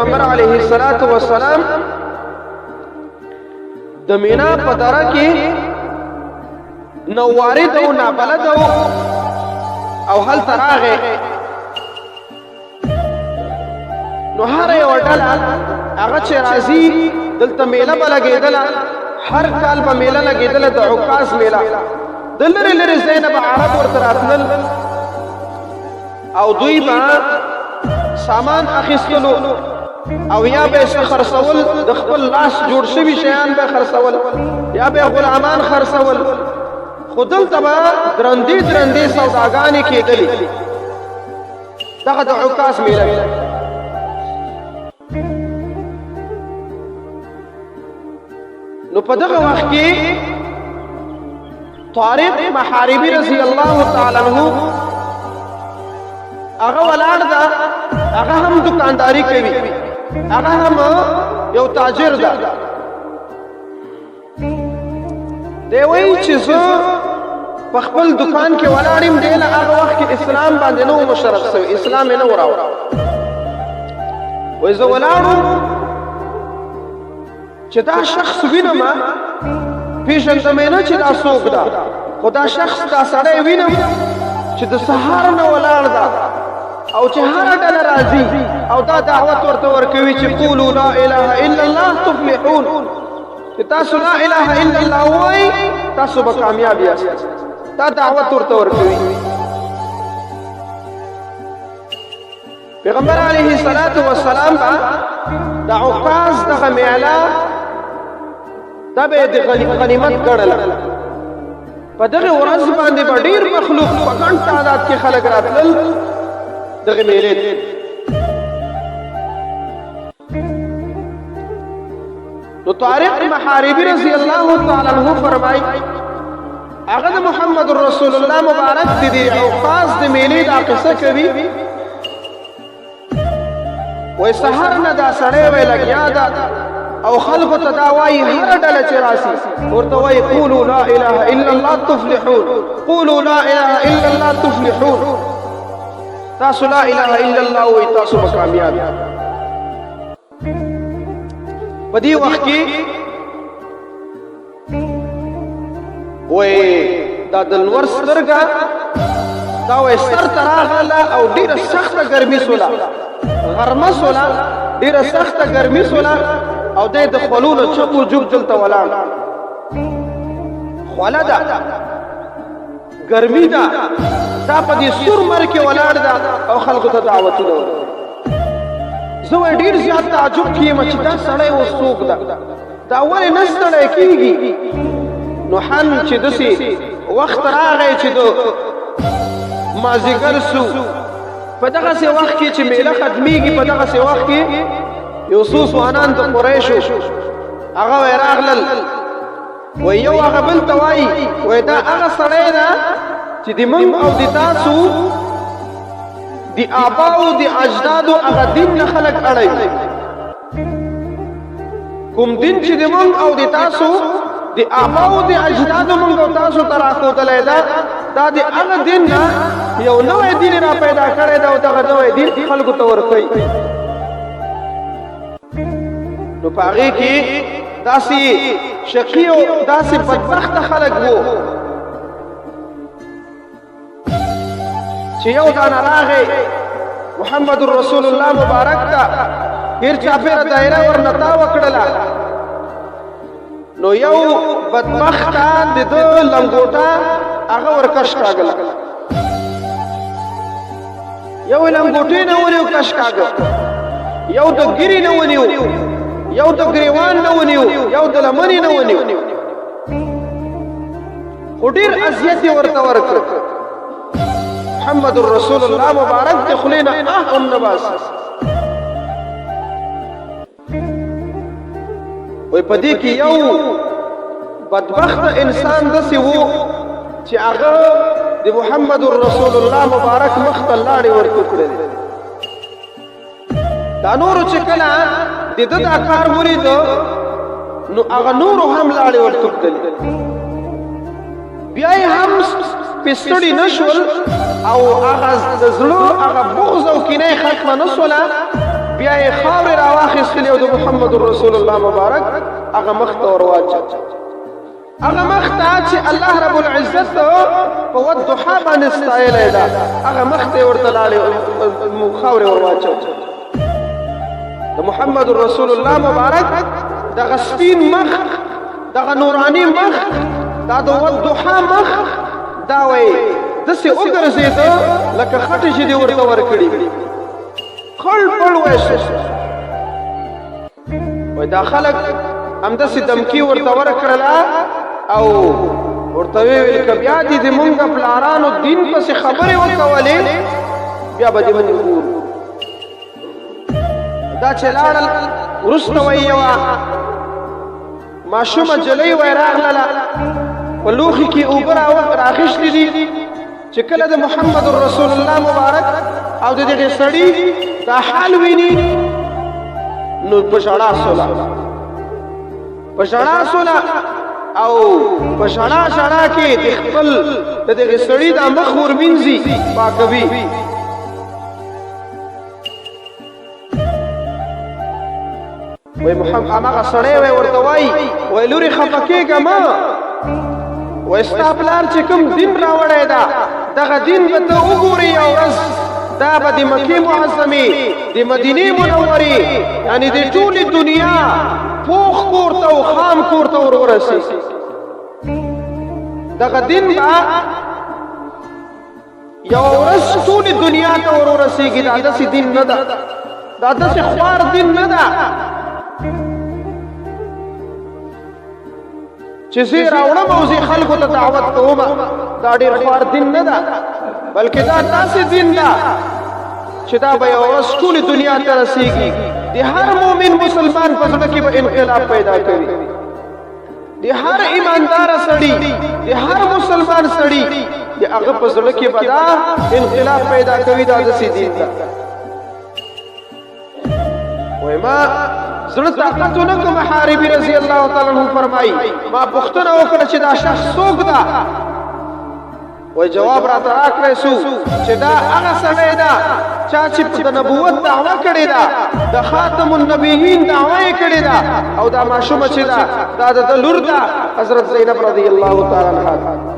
پیغمبر علیه الصلاۃ والسلام د مینا په دره کې نو وارد او نابلد او هل تراغه نو هر یو ډله هغه چې راځي دلته میله به لګېدله هر کال به میله لګېدله د عکاظ میله د لرې لرې ځای نه به عرب ورته راتلل او دوی به سامان اخیستلو او یا به څه خرڅول د خپل لاس جوړ شوي شیان به خرڅول یا به غلامان خرڅول خو دلته به درندې درندې سوداګانې کېدلې دغه د عکاظ میله نو په دغه وخت کې طارق محاربي رضی الله تعالی عنہ هغه ولاړ ده هغه هم دکانداری کوي هغه هم یو تاجر ده دی وایي چې زه په خپل دکان کې ولاړ یم دی له هغه وخت کې اسلام باندې نه و مشرف شوی اسلام یې نه و راوړی وایي زه ولاړ وم چې دا شخص وینم پیژندم نه چې دا څوک ده خو دا شخص دا سړی وینم چې د سهار نه ولاړ ده او چې هره ډله راځي او دا دعوت ورته ورکوي چې قولوا لا اله الا الله تفلحون چې تاسو لا اله الا الله وایي تاسو به کامیاب یاست دا دعوت ورته ورکوي پیغمبر علیه الصلاۃ والسلام دا عکاظ دغه میله دا به د غنیمت ګڼله په دغه ورځ باندې به ډېر مخلوق په ګڼ تعداد کې خلک راتلل دغه میلې ته نو طارق محاربي رضی الله تعالی عنہ فرمایي هغه د محمد رسول الله مبارک د دې عکاظ د میلې دا قصه کوي وای سحر نه دا سړی وی لګیا ده او خلق ته دا وایي هر ډله چې راسي ورته وایي قولوا لا اله الا الله تفلحون قولوا لا اله الا الله تفلحون تاسو لا اله الا الله وایي تاسو به کامیاب په دې وخت کې وایي دا د لمر سترګه دا وایي سر ته راغله او ډېره سخته ګرمي سوله غرمه سوله ډېره سخته ګرمي سوله او د خولو له چپو جوب دلته ولاړ خوله ده ګرمي ده دا په دې سور مر کې ولاړ ده او خلکو ته دعوتونه ورکوي زه وایي ډېر زیات تعجب کېږم چې دا سړی اوس څوک ده دا ولې نه ستړی کېږي نو حن چې داسې وخت راغی چې د مازدیګر سو په دغسې وخت کې چې میله ختمیږي په دغسې وخت کې یو څو ځوانان د قریشو هغه وی راغلل وی یو هغه بل ته وایي وی دا هغه سړی ده چې د موږ او د تاسو د آباو د اجدادو هغه دین نه خلک اړوي کوم دین چې د موږ او د تاسو د آباو د اجدادو موږ او تاسو ته راښودلی ده دا د هغه دین نه یو نوی دین را پیدا کړی ده او دغه نوی دین خلکو ته ورښیي نو په هغې کې داسې شقي او داسې بدبخته خلک وو چې یو دانه راغی محمد رسول الله مبارک ته هیر چاپېره دایره ورنه تاوه کړله نو یو بدبخته د ده لنګوټه هغه ورکش کاږله یو لنګوټې نه ونیو کش کاږه یو د ګیرې نه ونیو یو د ګریوان نه ونیو یو د لمنې نه ونیو خو ډېر اذیت یې ورته ورکړ محمد رسول الله مبارک د خولې نه هم نه باسي وایي په دې کې یو بدبخته انسان داسې و چې هغه د محمد رسول الله مبارک مخ ته لاړې ورته کړې دا نورو چې کله د ده دا کار ولیده نو هغه نورو هم لاړې ورته کړلې بیا یې هم پې ستړي نه شول او هغه د زړه هغه بغض او کینه یې ختمه نه سوله بیا یې خاورې واخیستلی او د محمد رسول الله مبارک هغه مخ ته ور واچو هغه مخ ته چې الله رب العزت په والضحى باندې ستایلی ده هغه مخ ته ورته لاړې خاورې ور واچو د محمد رسول الله مبارک دغه سپین مخ دغه نورانی مخ دا د والضحى مخ دا وایي داسې وګرځېده لکه خټې چې دې ورته ورکړي خړ پړ وایي وایي دا خلک همداسې دمکي ورته ورکړله او ورته ویل که بیا دې د مونږ پلارانو دین پسې خبرې وکولې بیا به دې باندې ګورو دا چې لاړل وروسته وایي یوه ماشومه جلۍ وایي راغلله په لوښي کې اوبه راخیستې دي چې کله د محمد رسول الله مبارک او د دغې سړي دا حال ویني نو په ژړا سوله او په ژړا کې د خپل د دغې سړي دا مخ ورمینځي پاکوي وایي هماغه سړی وایي ورته وایي لورې خفه کېږه مه وایي ستا پلار چې کوم دین راوړی ده دغه دین به ته وګورې یو ورځ دا به د مکې معظمې د مدینې منورې یعنې د ټولې دنیا پوخ کور ته او خام کور ته ور ورسېږي دغه دین به یو ورځ ټولې دنیا ته ور ورسېږي دا داسې دین نه ده دا داسې خوار دین نه ده چې زه راوړم او زه خلکو ته دعوت کوم دا ډېر خوار دین نه ده بلکې دا داسې دین ده چې دا به یو ورځ ټولې دنیا ته رسېږي د هر مؤمن مسلمان په زړه کې به انقلاب پیدا کوي د هر ایمانداره سړي د هر مسلمان سړي د هغه په زړه کې به دا انقلاب پیدا کوي دا داسې دین ده وایي ما زړه طاقت ونه کړم حاربي رضی الله تعالی عنہ فرمایي ما پوښتنه وکړه چې دا شخص څوک ده وایي جواب راته راکړی سو چې دا هغه سړی ده چا چې د نبوت دعوه کړې ده د خاتم النبیین دعوه یې کړې ده او دا ماشومه چې ده دا د لور ده حضرت زینب رضی الله تعالی عنها